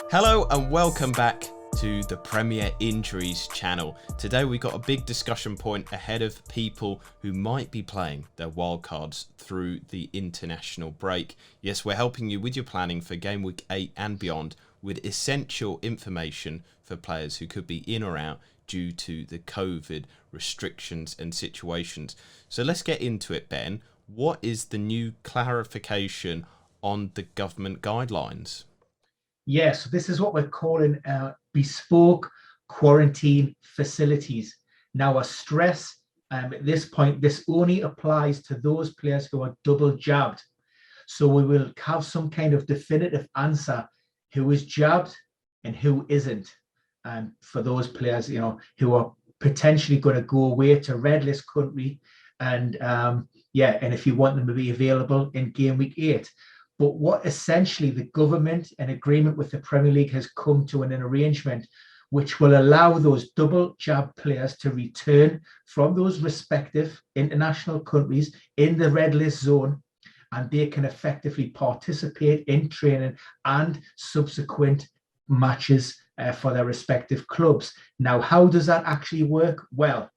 Hello and welcome back to the Premier Injuries channel. Today we got a big discussion point ahead of people who might be playing their wildcards through the international break. Yes, we're helping you with your planning for Game Week 8 and beyond with essential information for players who could be in or out due to the COVID restrictions and situations. So let's get into it, Ben. What is the new clarification on the government guidelines? Yes, this is what we're calling bespoke quarantine facilities. Now, I stress at this point, this only applies to those players who are double jabbed. So we will have some kind of definitive answer who is jabbed and who isn't. And for those players, who are potentially going to go away to red list country, and and if you want them to be available in game week 8. But what essentially the government, in agreement with the Premier League, has come to an arrangement which will allow those double jab players to return from those respective international countries in the red list zone, and they can effectively participate in training and subsequent matches for their respective clubs. Now, how does that actually work? Well,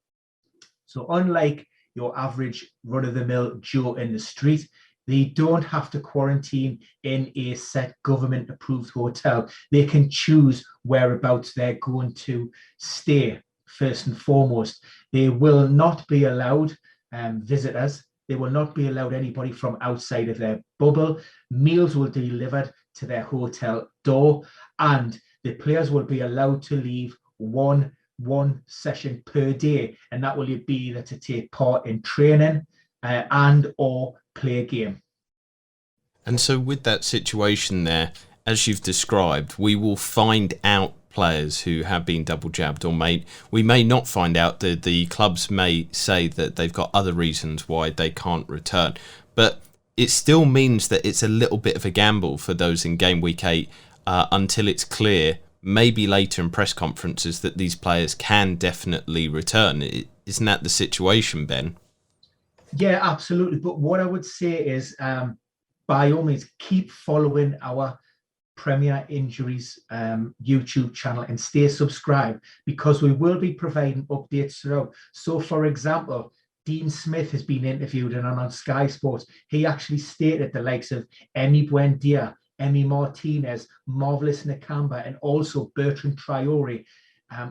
so unlike your average run-of-the-mill Joe in the street, they don't have to quarantine in a set government-approved hotel. They can choose whereabouts they're going to stay, first and foremost. They will not be allowed visitors. They will not be allowed anybody from outside of their bubble. Meals will be delivered to their hotel door, and the players will be allowed to leave one session per day, and that will be either to take part in training and or play a game. And so with that situation there, as you've described, we will find out players who have been double jabbed, or we may not find out. The clubs may say that they've got other reasons why they can't return, but it still means that it's a little bit of a gamble for those in game week 8 until it's clear, maybe later in press conferences, that these players can definitely return. Isn't that the situation, Ben? Yeah, absolutely. But what I would say is, by all means, keep following our Premier Injuries YouTube channel and stay subscribed, because we will be providing updates throughout. So, for example, Dean Smith has been interviewed, and on Sky Sports, he actually stated the likes of Emi Buendia, Emi Martinez, Marvelous Nakamba, and also Bertrand Traore,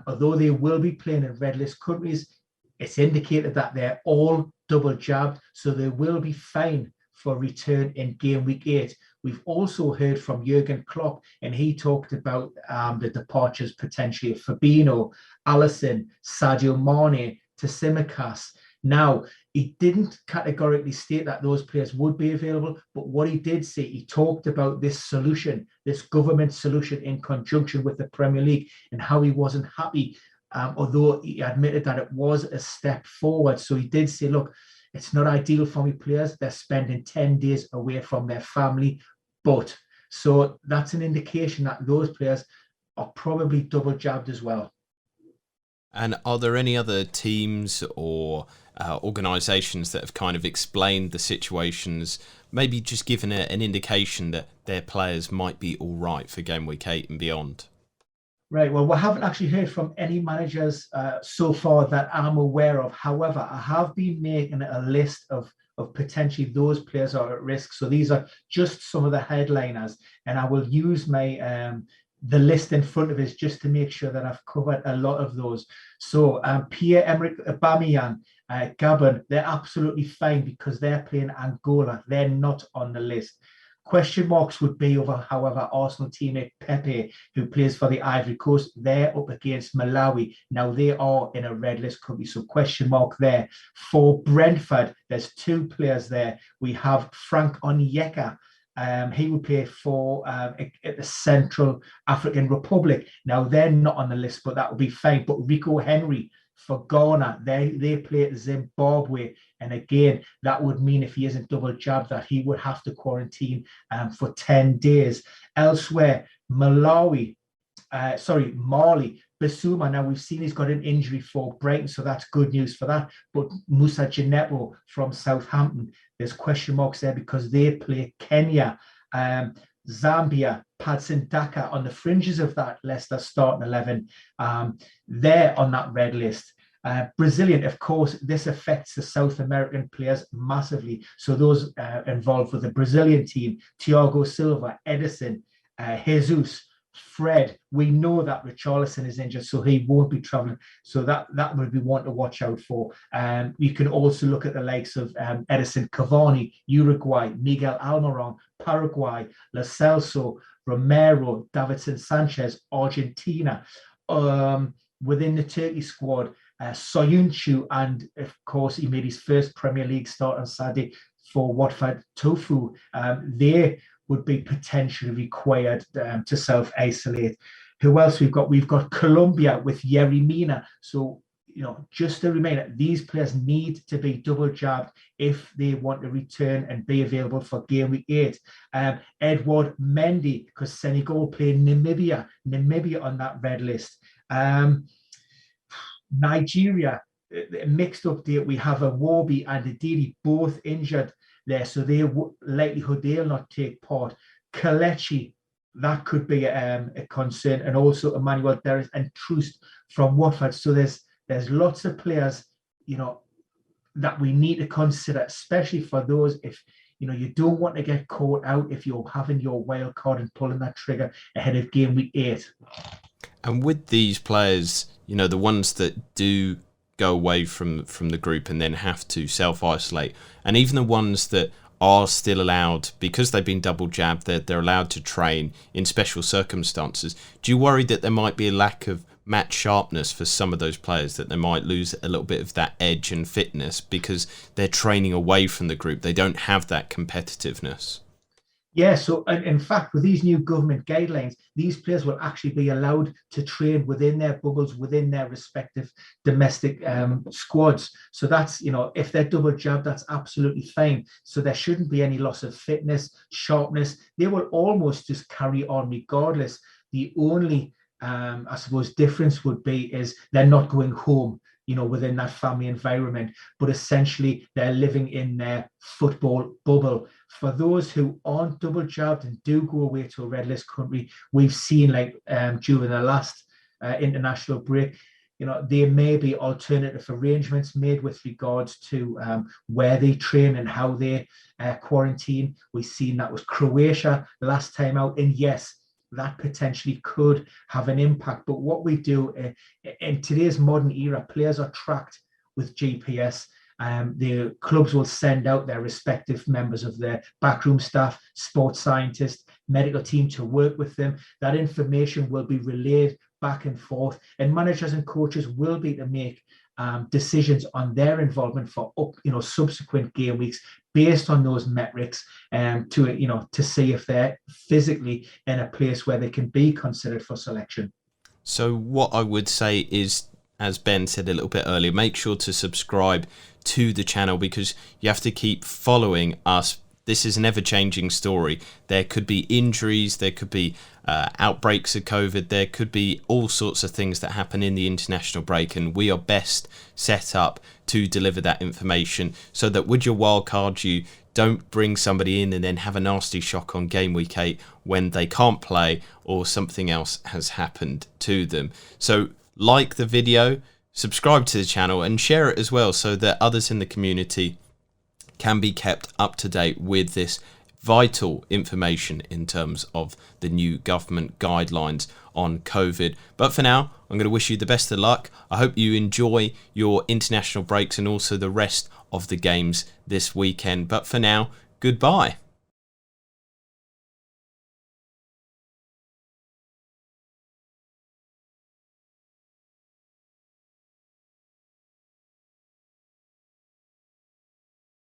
although they will be playing in red list countries, it's indicated that they're all double jabbed, so they will be fine for return in game week 8. We've also heard from Jurgen Klopp, and he talked about the departures potentially of Fabinho, Alisson, Sadio Mane, Tsimikas. Now, he didn't categorically state that those players would be available, but what he did say, he talked about this solution, this government solution in conjunction with the Premier League, and how he wasn't happy, although he admitted that it was a step forward. So he did say, look, it's not ideal for me players. They're spending 10 days away from their family. But so that's an indication that those players are probably double jabbed as well. And are there any other teams or organisations that have kind of explained the situations, maybe just given an indication that their players might be all right for Game Week 8 and beyond? Right. Well, we haven't actually heard from any managers so far that I'm aware of. However, I have been making a list of potentially those players are at risk. So these are just some of the headliners, and I will use my the list in front of us just to make sure that I've covered a lot of those. So Pierre-Emerick Aubameyang, Gabon, they're absolutely fine because they're playing Angola. They're not on the list. Question marks would be over, however, Arsenal teammate Pepe, who plays for the Ivory Coast. They're up against Malawi. Now, they are in a red list country, so question mark there. For Brentford, there's two players there. We have Frank Onyeka. He will play for the Central African Republic. Now, they're not on the list, but that will be fine. But Rico Henry for Ghana, they play at Zimbabwe. And again, that would mean if he isn't double jabbed, that he would have to quarantine for 10 days. Elsewhere, Mali, Basuma. Now, we've seen he's got an injury for Brighton, so that's good news for that. But Musa Janepo from Southampton, there's question marks there because they play Kenya. Zambia, Patson Daka on the fringes of that Leicester starting 11. They're on that red list. Brazilian, of course, this affects the South American players massively. So those involved with the Brazilian team, Thiago Silva, Edison, Jesus, Fred, we know that Richarlison is injured, so he won't be traveling. So that would be one to watch out for. You can also look at the likes of Edison Cavani, Uruguay, Miguel Almiron, Paraguay, Lo Celso, Romero, Davinson Sanchez, Argentina. Within the Turkey squad, Soyuncu, and of course he made his first Premier League start on Saturday for Watford. Tofu, they would be potentially required to self-isolate. Who else we've got? We've got Colombia with Yerry Mina. So, just a reminder, these players need to be double jabbed if they want to return and be available for game week 8. Edward Mendy, because Senegal play Namibia on that red list. Nigeria, a mixed update. We have a Iwobi and a Didi both injured there, so likelihood they'll not take part. Kelechi, that could be a concern, and also Emmanuel Derris and Troost from Watford. So there's lots of players, that we need to consider, especially for those if you don't want to get caught out if you're having your wild card and pulling that trigger ahead of game week 8. And with these players, the ones that do go away from the group and then have to self-isolate, and even the ones that are still allowed, because they've been double jabbed, they're allowed to train in special circumstances. Do you worry that there might be a lack of match sharpness for some of those players, that they might lose a little bit of that edge and fitness because they're training away from the group? They don't have that competitiveness. Yeah, so in fact, with these new government guidelines, these players will actually be allowed to train within their bubbles, within their respective domestic squads. So that's, if they're double jabbed, that's absolutely fine. So there shouldn't be any loss of fitness, sharpness. They will almost just carry on regardless. The only, I suppose, difference would be is they're not going home, within that family environment, but essentially they're living in their football bubble. For those who aren't double jabbed and do go away to a red list country, we've seen during the last international break, there may be alternative arrangements made with regards to where they train and how they quarantine. We've seen that with Croatia last time out, and yes, that potentially could have an impact. But what we do in today's modern era, players are tracked with GPS. The clubs will send out their respective members of their backroom staff, sports scientists, medical team to work with them. That information will be relayed back and forth, and managers and coaches will be to make decisions on their involvement for subsequent game weeks based on those metrics, to see if they're physically in a place where they can be considered for selection. So what I would say is, as Ben said a little bit earlier, make sure to subscribe to the channel, because you have to keep following us. This is an ever-changing story. There could be injuries, there could be outbreaks of COVID, there could be all sorts of things that happen in the international break, and we are best set up to deliver that information so that with your wild card you don't bring somebody in and then have a nasty shock on game week 8 when they can't play or something else has happened to them. So like the video, subscribe to the channel and share it as well, so that others in the community can be kept up to date with this vital information in terms of the new government guidelines on COVID. But for now, I'm going to wish you the best of luck. I hope you enjoy your international breaks and also the rest of the games this weekend. But for now, goodbye.